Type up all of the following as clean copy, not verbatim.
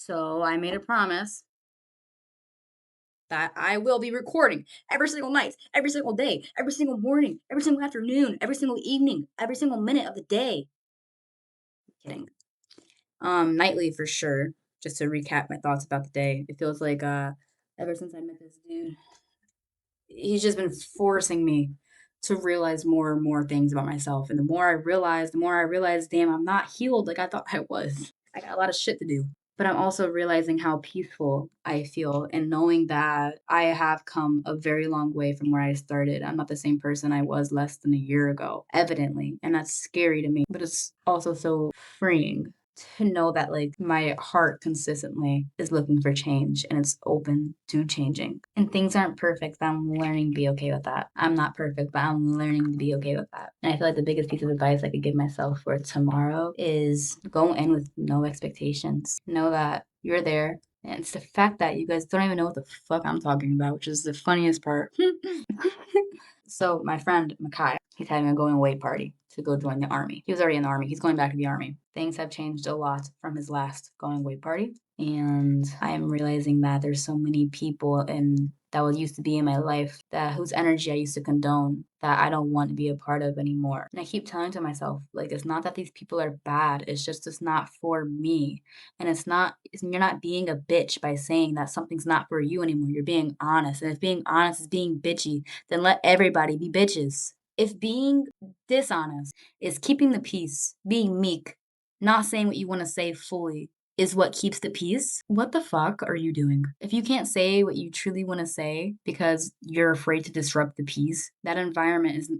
So I made a promise that I will be recording every single night, every single day, every single morning, every single afternoon, every single evening, every single minute of the day. Kidding. Nightly for sure. Just to recap my thoughts about the day. It feels like ever since I met this dude, he's just been forcing me to realize more and more things about myself. And the more I realize, damn, I'm not healed like I thought I was. I got a lot of shit to do. But I'm also realizing how peaceful I feel and knowing that I have come a very long way from where I started. I'm not the same person I was less than a year ago, evidently. And that's scary to me, but it's also so freeing to know that like my heart consistently is looking for change and it's open to changing. And things aren't perfect, but I'm learning to be okay with that. I'm not perfect, but I'm learning to be okay with that. And I feel like the biggest piece of advice I could give myself for tomorrow is go in with no expectations. Know that you're there. And it's the fact that you guys don't even know what the fuck I'm talking about, which is the funniest part. So my friend Makai, he's having a going away party to go join the army. He was already in the army. He's going back to the army. Things have changed a lot from his last going away party. And I'm realizing that there's so many people and that was used to be in my life that whose energy I used to condone that I don't want to be a part of anymore. And I keep telling to myself, like, it's not that these people are bad. It's just it's not for me. And you're not being a bitch by saying that something's not for you anymore. You're being honest. And if being honest is being bitchy, then let everybody be bitches. If being dishonest is keeping the peace, being meek, not saying what you want to say fully is what keeps the peace, what the fuck are you doing? If you can't say what you truly want to say because you're afraid to disrupt the peace, that environment is.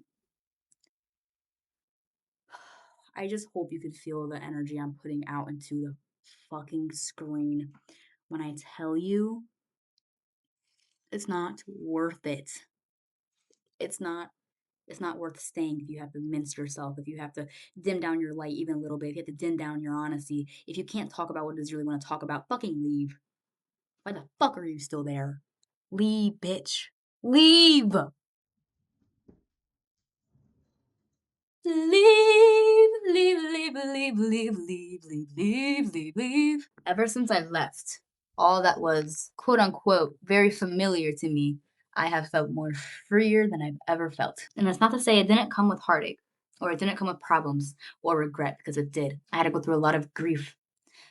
I just hope you could feel the energy I'm putting out into the fucking screen when I tell you it's not worth it. It's not It's not worth staying if you have to mince yourself, if you have to dim down your light even a little bit, if you have to dim down your honesty, if you can't talk about what it is you really want to talk about, fucking leave. Why the fuck are you still there? Leave, bitch. Leave. Leave, leave, leave, leave, leave, leave, leave, leave, leave, leave. Ever since I left, all that was quote unquote very familiar to me, I have felt more freer than I've ever felt. And that's not to say it didn't come with heartache or it didn't come with problems or regret because it did. I had to go through a lot of grief,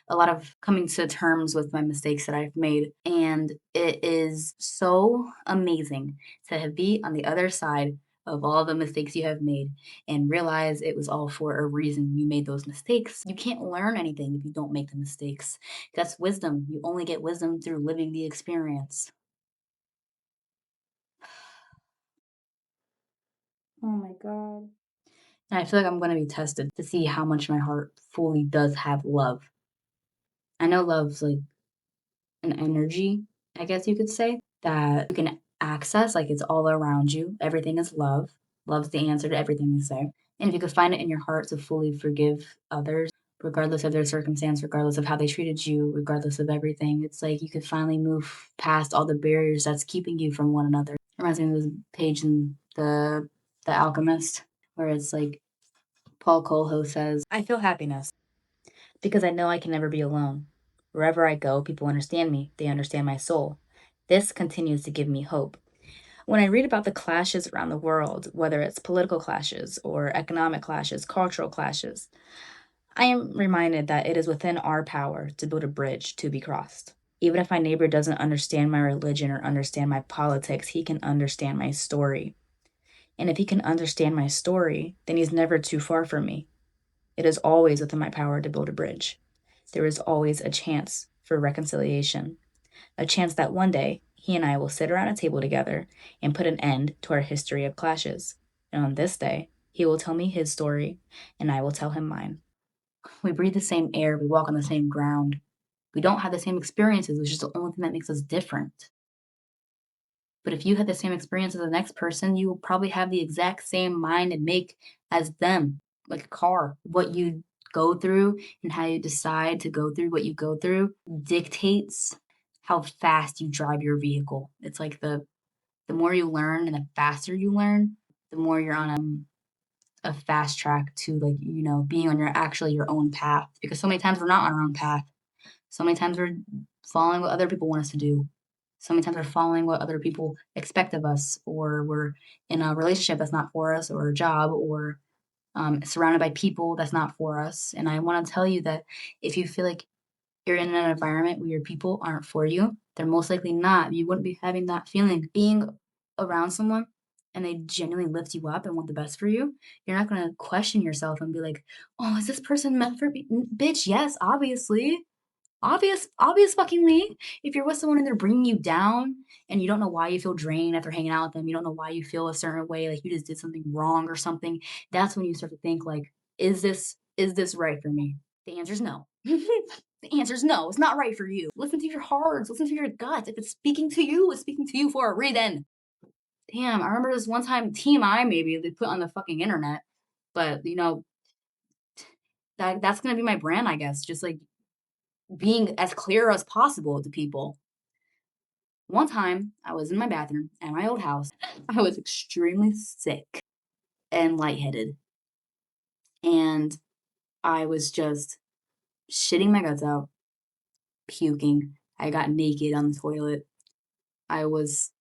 a lot of coming to terms with my mistakes that I've made. And it is so amazing to be on the other side of all the mistakes you have made and realize it was all for a reason you made those mistakes. You can't learn anything if you don't make the mistakes. That's wisdom. You only get wisdom through living the experience. Oh my God. And I feel like I'm going to be tested to see how much my heart fully does have love. I know love's like an energy, I guess you could say, that you can access, like it's all around you. Everything is love. Love's the answer to everything you say. And if you could find it in your heart to fully forgive others, regardless of their circumstance, regardless of how they treated you, regardless of everything, it's like you could finally move past all the barriers that's keeping you from one another. Reminds me of this page in The Alchemist, where it's like Paul Coelho says, I feel happiness because I know I can never be alone. Wherever I go, people understand me. They understand my soul. This continues to give me hope. When I read about the clashes around the world, whether it's political clashes or economic clashes, cultural clashes, I am reminded that it is within our power to build a bridge to be crossed. Even if my neighbor doesn't understand my religion or understand my politics, he can understand my story. And if he can understand my story, then he's never too far from me. It is always within my power to build a bridge. There is always a chance for reconciliation, a chance that one day he and I will sit around a table together and put an end to our history of clashes. And on this day, he will tell me his story and I will tell him mine. We breathe the same air, we walk on the same ground. We don't have the same experiences, which is the only thing that makes us different. But if you had the same experience as the next person, you will probably have the exact same mind and make as them, like a car. What you go through and how you decide to go through what you go through dictates how fast you drive your vehicle. It's like the more you learn and the faster you learn, the more you're on a fast track to like, being on your actually your own path. Because so many times we're not on our own path. So many times we're following what other people want us to do. So many times we're following what other people expect of us, or we're in a relationship that's not for us, or a job, or surrounded by people that's not for us. And I want to tell you that if you feel like you're in an environment where your people aren't for you, they're most likely not. You wouldn't be having that feeling. Being around someone and they genuinely lift you up and want the best for you, you're not going to question yourself and be like, oh, is this person meant for me? Bitch, yes, obviously. Obvious fuckingly. If you're with someone and they're bringing you down and you don't know why you feel drained after hanging out with them, you don't know why you feel a certain way, like you just did something wrong or something, that's when you start to think like, is this right for me? The answer is no. The answer is no. It's not right for you. Listen to your hearts. Listen to your guts. If it's speaking to you, it's speaking to you for a reason. Damn, I remember this one time TMI maybe they put on the fucking internet, but that's gonna be my brand, I guess. Just like being as clear as possible to people. One time, I was in my bathroom at my old house. I was extremely sick and lightheaded, and I was just shitting my guts out, puking. I got naked on the toilet. I was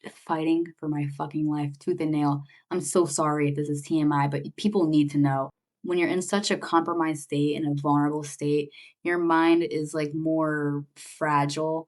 fighting for my fucking life, tooth and nail. I'm so sorry if this is TMI, but people need to know. When you're in such a compromised state and a vulnerable state, your mind is like more fragile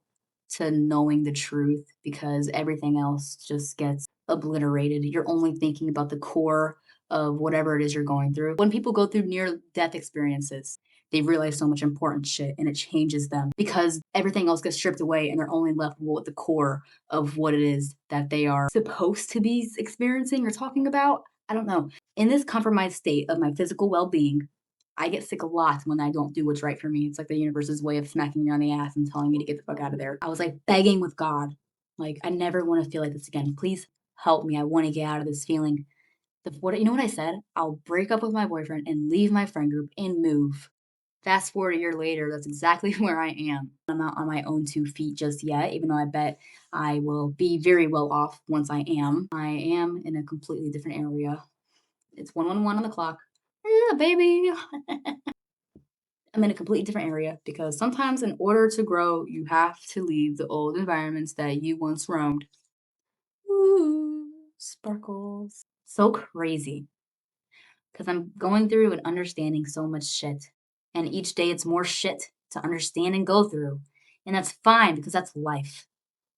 to knowing the truth because everything else just gets obliterated. You're only thinking about the core of whatever it is you're going through. When people go through near death experiences, they realize so much important shit and it changes them because everything else gets stripped away and they're only left with the core of what it is that they are supposed to be experiencing or talking about. I don't know. In this compromised state of my physical well being, I get sick a lot when I don't do what's right for me. It's like the universe's way of smacking me on the ass and telling me to get the fuck out of there. I was like begging with God, like, I never want to feel like this again. Please help me. I want to get out of this feeling. You know what I said? I'll break up with my boyfriend and leave my friend group and move. Fast forward a year later, that's exactly where I am. I'm not on my own 2 feet just yet, even though I bet I will be very well off once I am. I am in a completely different area. It's 111 on the clock. Yeah, baby. I'm in a completely different area because sometimes in order to grow, you have to leave the old environments that you once roamed. Ooh, sparkles. So crazy because I'm going through and understanding so much shit. And each day it's more shit to understand and go through. And that's fine because that's life.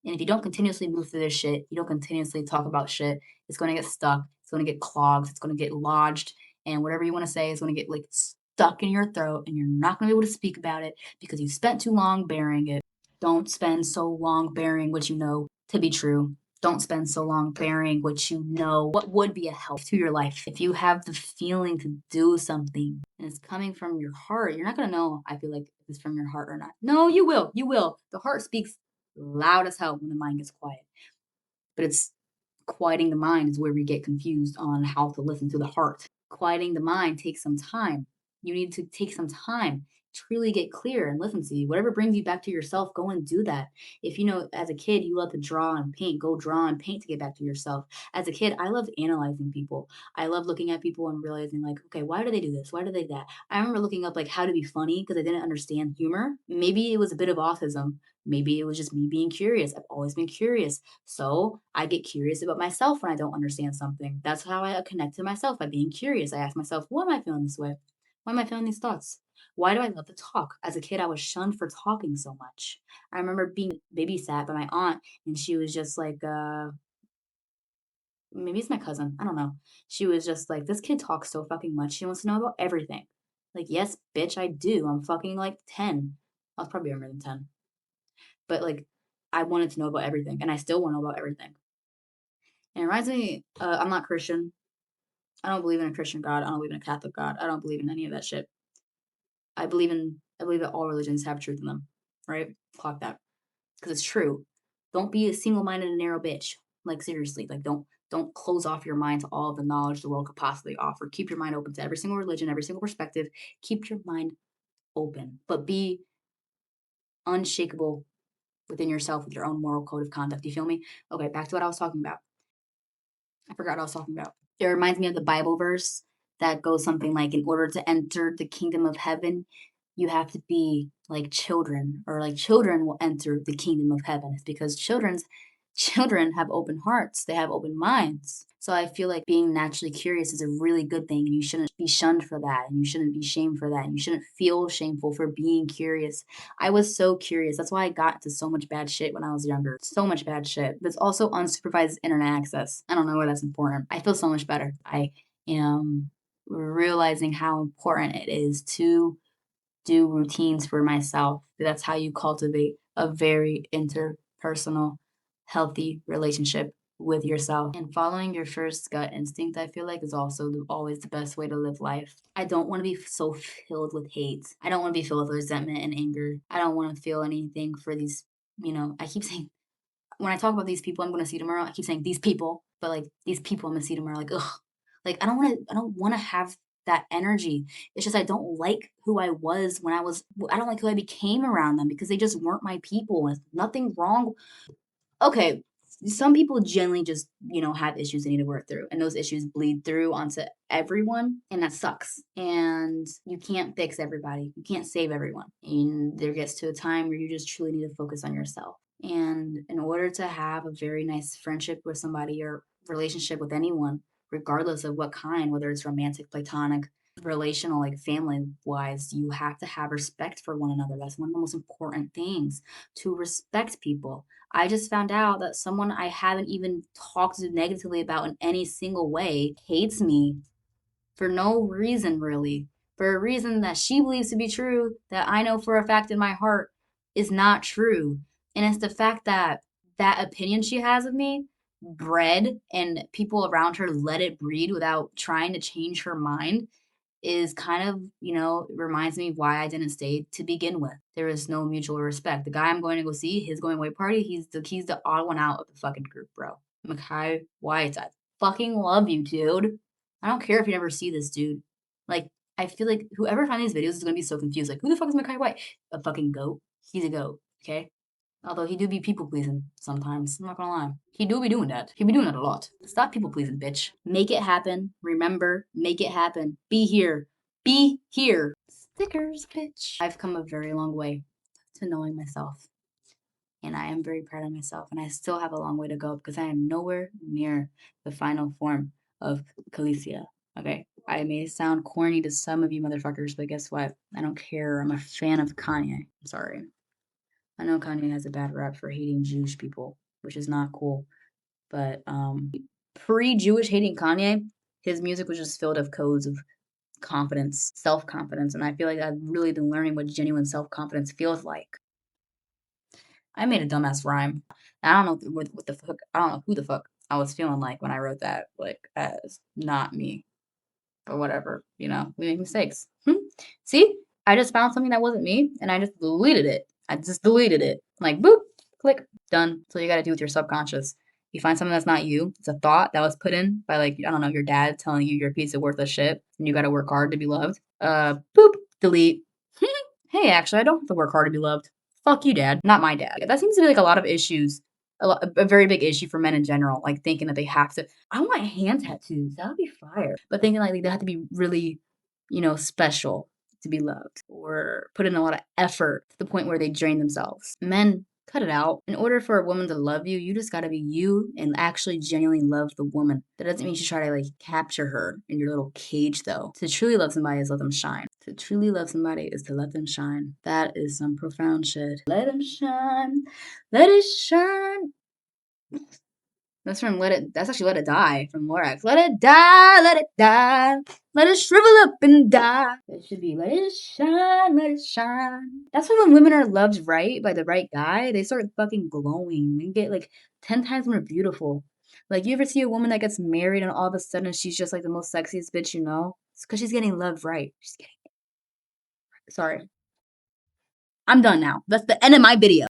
And if you don't continuously move through this shit, you don't continuously talk about shit, it's going to get stuck. It's going to get clogged. It's going to get lodged. And whatever you want to say is going to get like stuck in your throat. And you're not going to be able to speak about it because you spent too long bearing it. Don't spend so long bearing what you know to be true. Don't spend so long bearing what you know, what would be a help to your life. If you have the feeling to do something and it's coming from your heart, you're not going to know, I feel like, if it's from your heart or not. No, you will. You will. The heart speaks loud as hell when the mind gets quiet. But it's quieting the mind is where we get confused on how to listen to the heart. Quieting the mind takes some time. You need to take some time to really get clear and listen to you. Whatever brings you back to yourself, go and do that. If you know as a kid you love to draw and paint, go draw and paint to get back to yourself. As a kid, I loved analyzing people. I love looking at people and realizing like, okay, why do they do this? Why do they that? I remember looking up like how to be funny because I didn't understand humor. Maybe it was a bit of autism. Maybe it was just me being curious. I've always been curious. So I get curious about myself when I don't understand something. That's how I connect to myself by being curious. I ask myself, why am I feeling this way? Why am I feeling these thoughts? Why do I love to talk? As a kid, I was shunned for talking so much. I remember being babysat by my aunt, and she was just like, maybe it's my cousin. I don't know. She was just like, this kid talks so fucking much. She wants to know about everything. Like, yes, bitch, I do. I'm fucking like 10. I was probably younger than 10. But like, I wanted to know about everything, and I still want to know about everything. And it reminds me, I'm not Christian. I don't believe in a Christian God. I don't believe in a Catholic God. I don't believe in any of that shit. I believe that all religions have truth in them, right? Clock that. Because it's true. Don't be a single-minded and narrow bitch. Like seriously, like don't close off your mind to all of the knowledge the world could possibly offer. Keep your mind open to every single religion, every single perspective. Keep your mind open, but be unshakable within yourself with your own moral code of conduct. You feel me? Okay, back to what I was talking about. I forgot what I was talking about. It reminds me of the Bible verse that goes something like, in order to enter the kingdom of heaven, you have to be like children, or like children will enter the kingdom of heaven. It's because children have open hearts, they have open minds. So I feel like being naturally curious is a really good thing, and you shouldn't be shunned for that, and you shouldn't be shamed for that, and you shouldn't feel shameful for being curious. I was so curious. That's why I got into so much bad shit when I was younger. So much bad shit. But it's also unsupervised internet access. I don't know why that's important. I feel so much better. I am realizing how important it is to do routines for myself. That's how you cultivate a very interpersonal, healthy relationship with yourself. And following your first gut instinct, I feel like, is also always the best way to live life. I don't want to be so filled with hate. I don't want to be filled with resentment and anger. I don't want to feel anything for these, I keep saying, when I talk about these people I'm gonna see tomorrow, I keep saying these people, but like these people I'm gonna see tomorrow, like, ugh. Like I don't wanna have that energy. It's just I don't like who I was when I don't like who I became around them, because they just weren't my people. There's nothing wrong. Okay, some people generally just, have issues they need to work through, and those issues bleed through onto everyone, and that sucks. And you can't fix everybody. You can't save everyone. And there gets to a time where you just truly need to focus on yourself. And in order to have a very nice friendship with somebody, or relationship with anyone, regardless of what kind, whether it's romantic, platonic, relational, like family wise, you have to have respect for one another. That's one of the most important things, to respect people. I just found out that someone I haven't even talked to negatively about in any single way hates me for no reason, really. For a reason that she believes to be true, that I know for a fact in my heart is not true. And it's the fact that that opinion she has of me bred, and people around her let it breed without trying to change her mind, is kind of, reminds me why I didn't stay to begin with. There is no mutual respect. The guy I'm going to go see, his going away party, he's the odd one out of the fucking group, bro. Mackay White, I fucking love you, dude. I don't care if you never see this dude. Like, I feel like whoever finds these videos is gonna be so confused. Like, who the fuck is Mackay White? A fucking goat. He's a goat, okay? Although he do be people pleasing sometimes. I'm not gonna lie. He do be doing that. He be doing that a lot. Stop people pleasing, bitch. Make it happen. Remember, make it happen. Be here. Be here. Stickers, bitch. I've come a very long way to knowing myself. And I am very proud of myself. And I still have a long way to go, because I am nowhere near the final form of Kalesia. Okay? I may sound corny to some of you motherfuckers, but guess what? I don't care. I'm a fan of Kanye. I'm sorry. I know Kanye has a bad rap for hating Jewish people, which is not cool. But pre-Jewish hating Kanye, his music was just filled of codes of confidence, self-confidence, and I feel like I've really been learning what genuine self-confidence feels like. I made a dumbass rhyme. I don't know what the fuck. I don't know who the fuck I was feeling like when I wrote that. Like, as not me, but whatever. We make mistakes. See, I just found something that wasn't me, and I just deleted it. I just deleted it. Like, boop, click, done. So you got to do with your subconscious. You find something that's not you. It's a thought that was put in by, like, I don't know, your dad telling you you're a piece of worthless shit and you got to work hard to be loved. Boop, delete. Hey, actually, I don't have to work hard to be loved. Fuck you, dad. Not my dad. That seems to be like a lot of issues, a very big issue for men in general. Like, thinking that they have to. I want hand tattoos. That would be fire. But thinking like they have to be really, special to be loved, or put in a lot of effort to the point where they drain themselves. Men, cut it out. In order for a woman to love you, you just gotta be you and actually genuinely love the woman. That doesn't mean you should try to like capture her in your little cage, though. To truly love somebody is let them shine. To truly love somebody is to let them shine. That is some profound shit. Let them shine. Let it shine. That's actually Let It Die from Lorax. Let it die, let it die. Let it shrivel up and die. It should be let it shine, let it shine. That's why when women are loved right by the right guy, they start fucking glowing. They get like 10 times more beautiful. Like, you ever see a woman that gets married and all of a sudden she's just like the most sexiest bitch you know? It's because she's getting loved right. Sorry. I'm done now. That's the end of my video.